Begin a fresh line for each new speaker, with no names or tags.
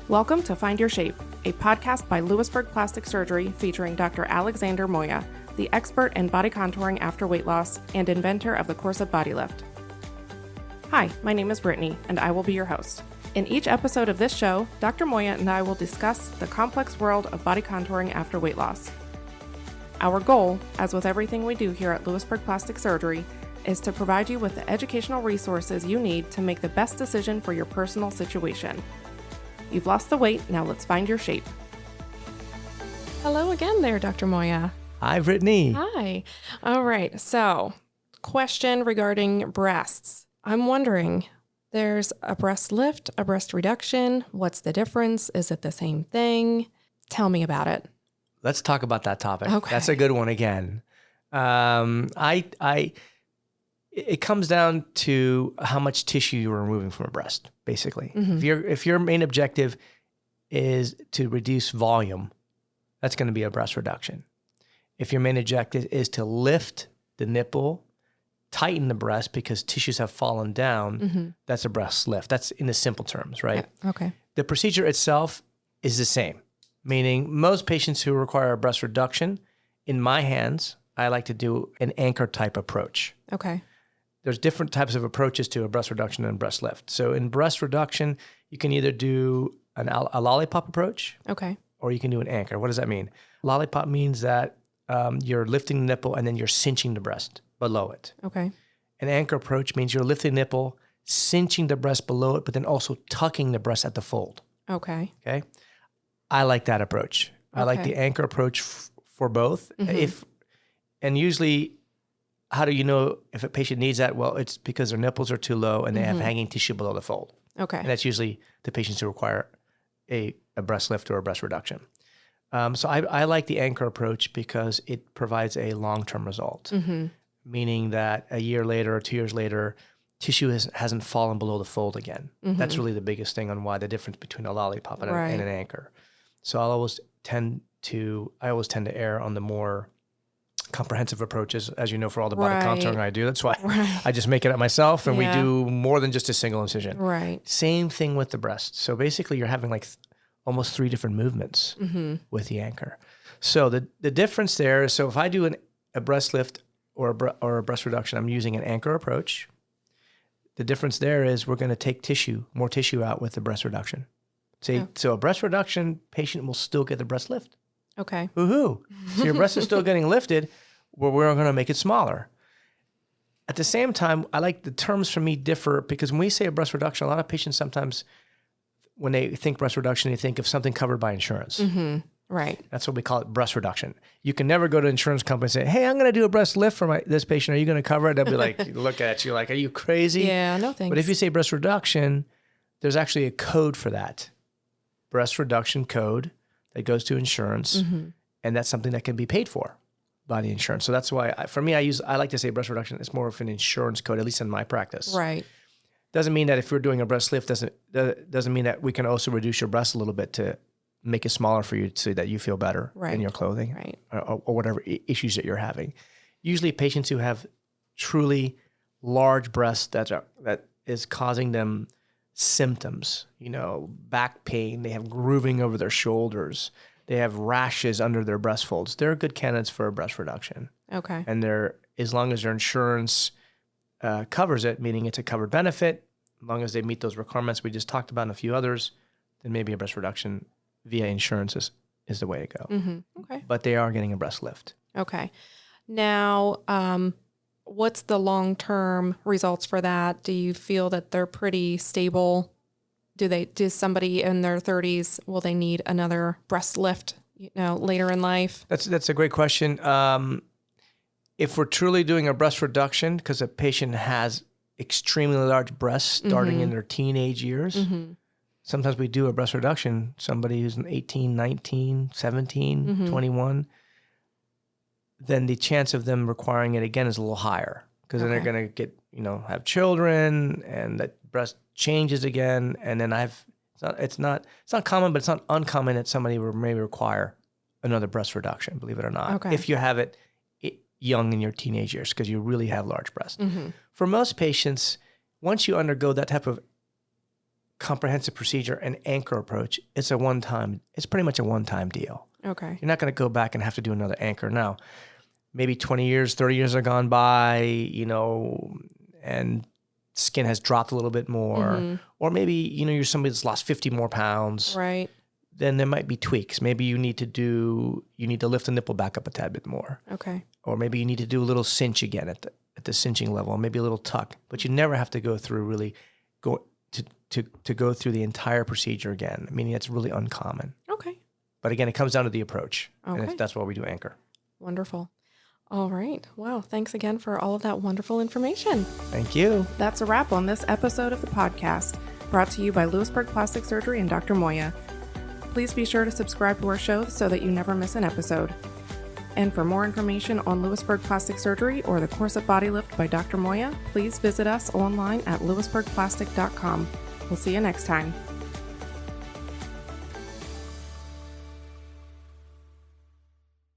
Welcome to Find Your Shape, a podcast by Lewisburg Plastic Surgery featuring Dr. Alexander Moya, the expert in body contouring after weight loss and inventor of the Corset Body Lift. Hi, my name is Brittany, and I will be your host. In each episode of this show, Dr. Moya and I will discuss the complex world of body contouring after weight loss. Our goal, as with everything we do here at Lewisburg Plastic Surgery, is to provide you with the educational resources you need to make the best decision for your personal situation. You've lost the weight, now let's find your shape. Hello again there, Dr. Moya.
Hi, Brittany.
Hi. All right, so question regarding breasts. I'm wondering, there's a breast lift, a breast reduction. What's the difference? Is it the same thing? Tell me about it.
Let's talk about that topic.
Okay.
That's a good one again. It comes down to how much tissue you're removing from a breast, basically.
Mm-hmm.
If your main objective is to reduce volume, that's going to be a breast reduction. If your main objective is to lift the nipple, tighten the breast because tissues have fallen down, that's a breast lift. That's in the simple terms, right?
Yeah. Okay.
The procedure itself is the same, meaning most patients who require a breast reduction, in my hands, I like to do an anchor type approach.
Okay.
There's different types of approaches to a breast reduction and breast lift. So in breast reduction, you can either do a lollipop approach,
Okay.
or you can do an anchor. What does that mean? Lollipop means that you're lifting the nipple and then you're cinching the breast below it.
Okay.
An anchor approach means you're lifting the nipple, cinching the breast below it, but then also tucking the breast at the fold.
Okay.
Okay? I like that approach. I like
Okay.
the anchor approach for both. And usually, how do you know if a patient needs that? Well, it's because their nipples are too low and they have hanging tissue below the fold.
Okay.
And that's usually the patients who require a breast lift or a breast reduction. So I like the anchor approach because it provides a long-term result, meaning that a year later or 2 years later, tissue hasn't fallen below the fold again. That's really the biggest thing on why the difference between a lollipop and,
Right.
and an anchor. So I always tend to err on the more comprehensive approaches, as you know, for all the body
Right.
contouring I do. That's why
Right.
I just make it up myself, and
Yeah.
we do more than just a single incision.
Right.
Same thing with the breast. So basically, you're having like almost 3 different movements with the anchor. So the difference there is, so if I do a breast lift or a breast reduction, I'm using an anchor approach. The difference there is we're going to take more tissue out with the breast reduction. So a breast reduction patient will still get the breast lift.
Okay.
Woohoo! So your breast is still getting lifted, but we're going to make it smaller. At the same time, I like the terms for me differ because when we say a breast reduction, a lot of patients sometimes, when they think breast reduction, they think of something covered by insurance.
Right.
That's what we call it, breast reduction. You can never go to an insurance company and say, "Hey, I'm going to do a breast lift for this patient. Are you going to cover it?" They'll be like, look at you like, "Are you crazy?"
Yeah, no thanks.
But if you say breast reduction, there's actually a code for that. Breast reduction code that goes to insurance, and that's something that can be paid for by the insurance. So that's why, I like to say breast reduction. It's more of an insurance code, at least in my practice.
Right.
Doesn't mean that if we're doing a breast lift, doesn't mean that we can also reduce your breast a little bit to make it smaller for you so that you feel better in your clothing,
Right.
or whatever issues that you're having. Usually, patients who have truly large breasts that is causing them symptoms, back pain, they have grooving over their shoulders, they have rashes under their breast folds, they're good candidates for a breast reduction.
Okay.
And as long as their insurance covers it, meaning it's a covered benefit, as long as they meet those requirements we just talked about and a few others, then maybe a breast reduction via insurance is the way to go.
Okay.
But they are getting a breast lift.
Okay. Now, what's the long-term results for that? Do you feel that they're pretty stable? Does somebody in their 30s, will they need another breast lift, later in life?
That's a great question. If we're truly doing a breast reduction, because a patient has extremely large breasts starting in their teenage years, sometimes we do a breast reduction, somebody who's 18, 19, 17, 21, then the chance of them requiring it again is a little higher because then they're going to get, have children and that breast changes again. And then it's not common, but it's not uncommon that somebody may require another breast reduction, believe it or not.
Okay.
If you have it young in your teenage years because you really have large breasts. For most patients, once you undergo that type of comprehensive procedure, an anchor approach, it's pretty much a one-time deal.
Okay.
You're not going to go back and have to do another anchor. Now, maybe 20 years, 30 years have gone by, and skin has dropped a little bit more, or maybe, you're somebody that's lost 50 more pounds.
Right.
Then there might be tweaks. Maybe you need to lift the nipple back up a tad bit more.
Okay.
Or maybe you need to do a little cinch again at the cinching level, maybe a little tuck, but you never have to go through to go through the entire procedure again. Meaning that's really uncommon.
Okay.
But again, it comes down to the approach.
Okay.
And that's why we do anchor.
Wonderful. All right. Wow. Thanks again for all of that wonderful information.
Thank you.
That's a wrap on this episode of the podcast, brought to you by Lewisburg Plastic Surgery and Dr. Moya. Please be sure to subscribe to our show so that you never miss an episode. And for more information on Lewisburg Plastic Surgery or the course of body lift by Dr. Moya, please visit us online at lewisburgplastic.com. We'll see you next time.